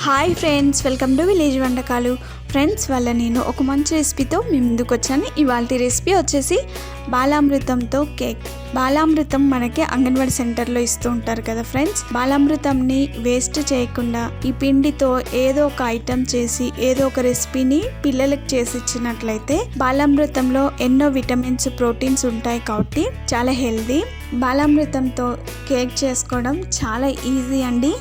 Hi friends, welcome to village వంటకాలు. Friends, వాళ్ళ నేను ఒక మంచి రెసిపీతో మీ ముందుకు వచ్చాను. ఇవాళ రెసిపీ వచ్చేసి బాలామృతంతో కేక్. బాలామృతం మనకి అంగన్వాడీ సెంటర్లో ఇస్తూ ఉంటారు కదా ఫ్రెండ్స్. బాలామృతంని వేస్ట్ చేయకుండా ఈ పిండితో ఏదో ఒక ఐటెం చేసి ఏదో ఒక రెసిపీని పిల్లలకు చేసి ఇచ్చినట్లయితే బాలామృతంలో ఎన్నో విటమిన్స్, ప్రోటీన్స్ ఉంటాయి కాబట్టి చాలా హెల్దీ. బాలామృతంతో కేక్ చేసుకోవడం చాలా ఈజీ అండి.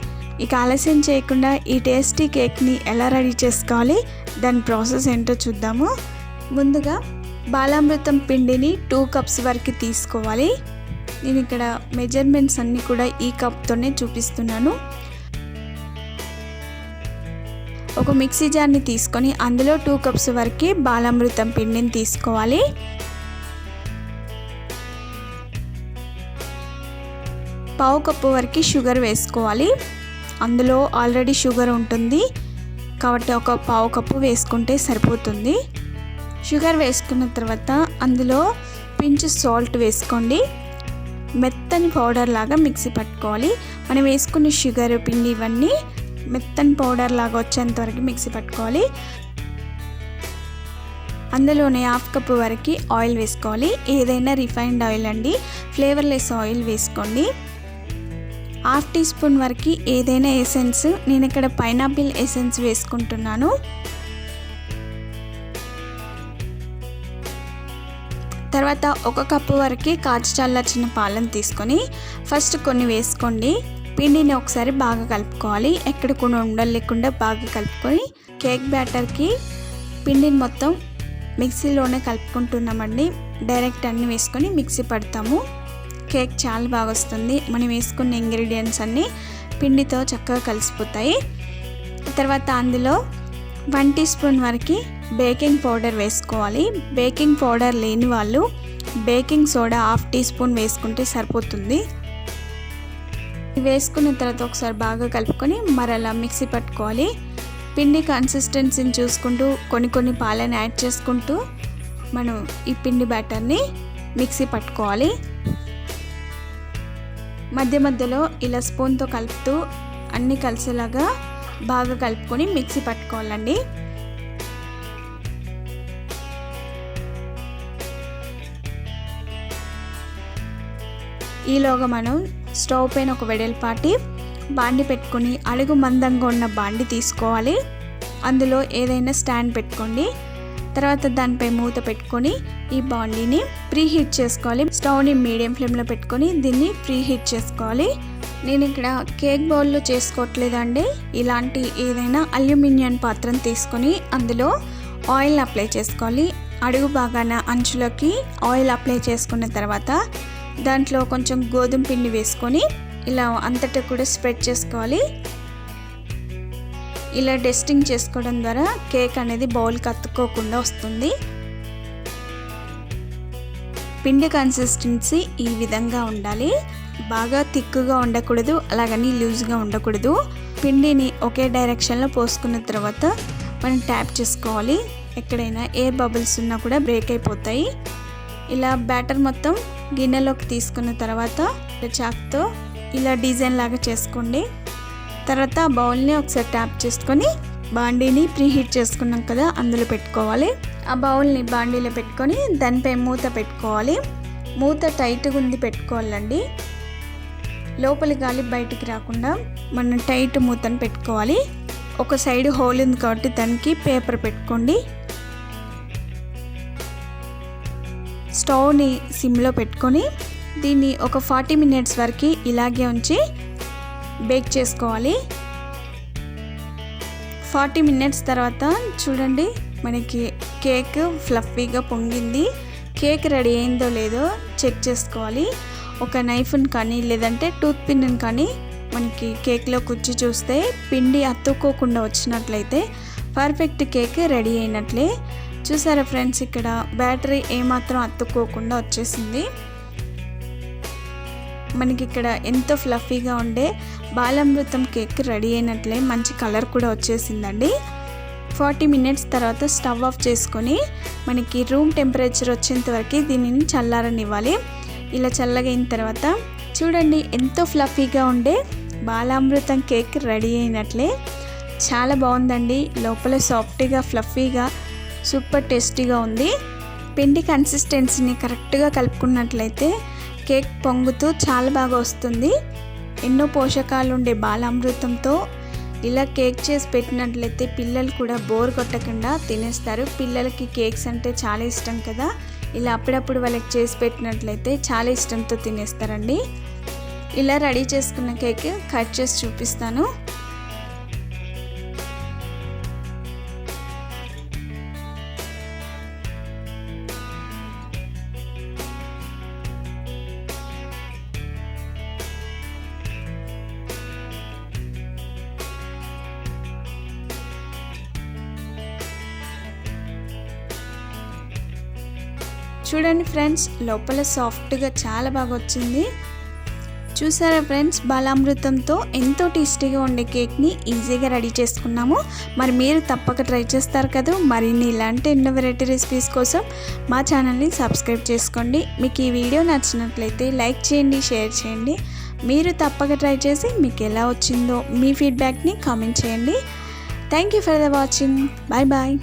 ఇక ఆలస్యం చేయకుండా ఈ టేస్టీ కేక్ని ఎలా రెడీ చేసుకోవాలి, దాని ప్రాసెస్ ఏంటో చూద్దాము. ముందుగా బాలామృతం పిండిని 2 కప్స్ వరకు తీసుకోవాలి. నేను ఇక్కడ మెజర్మెంట్స్ అన్నీ కూడా ఈ కప్తోనే చూపిస్తున్నాను. ఒక మిక్సీ జార్ని తీసుకొని అందులో 2 కప్స్ వరకు బాలామృతం పిండిని తీసుకోవాలి. పావు కప్పు వరకు షుగర్ వేసుకోవాలి. అందులో ఆల్రెడీ షుగర్ ఉంటుంది కాబట్టి ఒక పావు కప్పు వేసుకుంటే సరిపోతుంది. షుగర్ వేసుకున్న తర్వాత అందులో పించ్ సాల్ట్ వేసుకోండి. మెత్తని పౌడర్ లాగా మిక్సీ పట్టుకోవాలి. మనం వేసుకున్న షుగర్, పిండి ఇవన్నీ మెత్తని పౌడర్ లాగా వచ్చేంత వరకు మిక్సీ పట్టుకోవాలి. అందులోనే 1/2 కప్పు వరకు ఆయిల్ వేసుకోవాలి. ఏదైనా రిఫైన్డ్ ఆయిల్ అండి, ఫ్లేవర్లెస్ ఆయిల్ వేసుకోండి. 1/2 టీ స్పూన్ వరకు ఏదైనా ఎసెన్స్, నేను ఇక్కడ పైనాపిల్ ఎసెన్స్ వేసుకుంటున్నాను. తర్వాత 1 కప్పు వరకు కాచి చల్లార్చిన పాలను తీసుకొని ఫస్ట్ కొన్ని వేసుకోండి. పిండిని ఒకసారి బాగా కలుపుకోవాలి. ఎక్కడ కూడా ఉండలు లేకుండా బాగా కలుపుకొని కేక్ బ్యాటర్కి పిండిని మొత్తం మిక్సీలోనే కలుపుకుంటున్నామండి. డైరెక్ట్ అన్నీ వేసుకొని మిక్సీ పడతాము. కేక్ చాలా బాగా వస్తుంది. మనం వేసుకున్న ఇంగ్రీడియంట్స్ అన్నీ పిండితో చక్కగా కలిసిపోతాయి. తర్వాత అందులో 1 టీ స్పూన్ వరకు బేకింగ్ పౌడర్ వేసుకోవాలి. బేకింగ్ పౌడర్ లేని వాళ్ళు బేకింగ్ సోడా 1/2 టీ స్పూన్ వేసుకుంటే సరిపోతుంది. వేసుకున్న తర్వాత ఒకసారి బాగా కలుపుకొని మరలా మిక్సీ పట్టుకోవాలి. పిండి కన్సిస్టెన్సీని చూసుకుంటూ కొన్ని పాలను యాడ్ చేసుకుంటూ మనం ఈ పిండి బ్యాటర్ని మిక్సీ పట్టుకోవాలి. మధ్య మధ్యలో ఇలా స్పూన్తో కలుపుతూ అన్నీ కలిసేలాగా బాగా కలుపుకొని మిక్సీ పట్టుకోవాలండి. ఈలోగా మనం స్టవ్ పైన ఒక వెడల్పాటి బాండి పెట్టుకొని అడుగు మందంగా ఉన్న బాండి తీసుకోవాలి. అందులో ఏదైనా స్టాండ్ పెట్టుకోండి. తర్వాత దానిపై మూత పెట్టుకొని ఈ బాండీని ప్రీ హీట్ చేసుకోవాలి. స్టవ్ని మీడియం ఫ్లేమ్లో పెట్టుకొని దీన్ని ప్రీ హీట్ చేసుకోవాలి. నేను ఇక్కడ కేక్ బౌల్లో చేసుకోవట్లేదండి. ఇలాంటి ఏదైనా అల్యూమినియం పాత్రను తీసుకొని అందులో ఆయిల్ అప్లై చేసుకోవాలి. అడుగు బాగాన అంచులోకి ఆయిల్ అప్లై చేసుకున్న తర్వాత దాంట్లో కొంచెం గోధుమ పిండి వేసుకొని ఇలా అంతటా కూడా స్ప్రెడ్ చేసుకోవాలి. ఇలా డస్టింగ్ చేసుకోవడం ద్వారా కేక్ అనేది బౌల్కి అతుక్కోకుండా వస్తుంది. పిండి కన్సిస్టెన్సీ ఈ విధంగా ఉండాలి. బాగా థిక్గా ఉండకూడదు, అలాగని లూజ్గా ఉండకూడదు. పిండిని ఒకే డైరెక్షన్లో పోసుకున్న తర్వాత మనం ట్యాప్ చేసుకోవాలి. ఎక్కడైనా ఎయిర్ బబుల్స్ ఉన్నా కూడా బ్రేక్ అయిపోతాయి. ఇలా బ్యాటర్ మొత్తం గిన్నెలోకి తీసుకున్న తర్వాత చాక్తో ఇలా డిజైన్ లాగా చేసుకోండి. తర్వాత బౌల్ని ఒకసారి ట్యాప్ చేసుకొని బాండీని ప్రీ హీట్ చేసుకున్నాం కదా అందులో పెట్టుకోవాలి. ఆ బౌల్ని బాండీలో పెట్టుకొని దానిపై మూత పెట్టుకోవాలి. మూత టైట్గా ఉంది పెట్టుకోవాలండి. లోపలి గాలి బయటికి రాకుండా మనం టైట్ మూతను పెట్టుకోవాలి. ఒక సైడ్ హోల్ ఉంది కాబట్టి దానికి పేపర్ పెట్టుకోండి. స్టవ్ని సిమ్లో పెట్టుకొని దీన్ని ఒక 40 మినిట్స్ వరకు ఇలాగే ఉంచి బేక్ చేసుకోవాలి. 40 మినిట్స్ తర్వాత చూడండి, మనకి కేక్ ఫ్లఫీగా పొంగింది. కేక్ రెడీ అయిందో లేదో చెక్ చేసుకోవాలి. ఒక నైఫ్ని కానీ లేదంటే టూత్ పిన్ని కానీ మనకి కేక్లో కుచ్చి చూస్తే పిండి అతుక్కోకుండా వచ్చినట్లయితే పర్ఫెక్ట్ కేక్ రెడీ అయినట్లే. చూసారా ఫ్రెండ్స్, ఇక్కడ బ్యాటరీ ఏమాత్రం అతుక్కోకుండా వచ్చేసింది. మనకి ఇక్కడ ఎంతో ఫ్లఫీగా ఉండే బాలామృతం కేక్ రెడీ అయినట్లే. మంచి కలర్ కూడా వచ్చేసిందండి. 40 మినిట్స్ తర్వాత స్టవ్ ఆఫ్ చేసుకొని మనకి రూమ్ టెంపరేచర్ వచ్చేంత వరకు దీనిని చల్లారనివ్వాలి. ఇలా చల్లగైన తర్వాత చూడండి ఎంతో ఫ్లఫీగా ఉండే బాలామృతం కేక్ రెడీ అయినట్లే. చాలా బాగుందండి. లోపల సాఫ్ట్గా ఫ్లఫీగా సూపర్ టేస్టీగా ఉంది. పిండి కన్సిస్టెన్సీని కరెక్ట్గా కలుపుకున్నట్లయితే కేక్ పొంగుతూ చాలా బాగా వస్తుంది. ఎన్నో పోషకాలు ఉండే బాలామృతంతో ఇలా కేక్ చేసి పెట్టినట్లయితే పిల్లలు కూడా బోర్ కొట్టకుండా తినేస్తారు. పిల్లలకి కేక్స్ అంటే చాలా ఇష్టం కదా. ఇలా అప్పుడప్పుడు వాళ్ళకి చేసి పెట్టినట్లయితే చాలా ఇష్టంతో తినేస్తారండి. ఇలా రెడీ చేసుకున్న కేక్ కట్ చేసి చూపిస్తాను. చూడండి ఫ్రెండ్స్, లోపల సాఫ్ట్గా చాలా బాగా వచ్చింది. చూసారా ఫ్రెండ్స్, బాలామృతంతో ఎంతో టేస్టీగా ఉండే కేక్ని ఈజీగా రెడీ చేసుకున్నాము. మరి మీరు తప్పక ట్రై చేస్తారు కదా. మరిన్ని ఇలాంటి ఎన్నో వెరైటీ రెసిపీస్ కోసం మా ఛానల్ని సబ్స్క్రైబ్ చేసుకోండి. మీకు ఈ వీడియో నచ్చినట్లయితే లైక్ చేయండి, షేర్ చేయండి. మీరు తప్పక ట్రై చేసి మీకు ఎలా వచ్చిందో మీ ఫీడ్బ్యాక్ని కామెంట్ చేయండి. Thank you for the watching. Bye bye.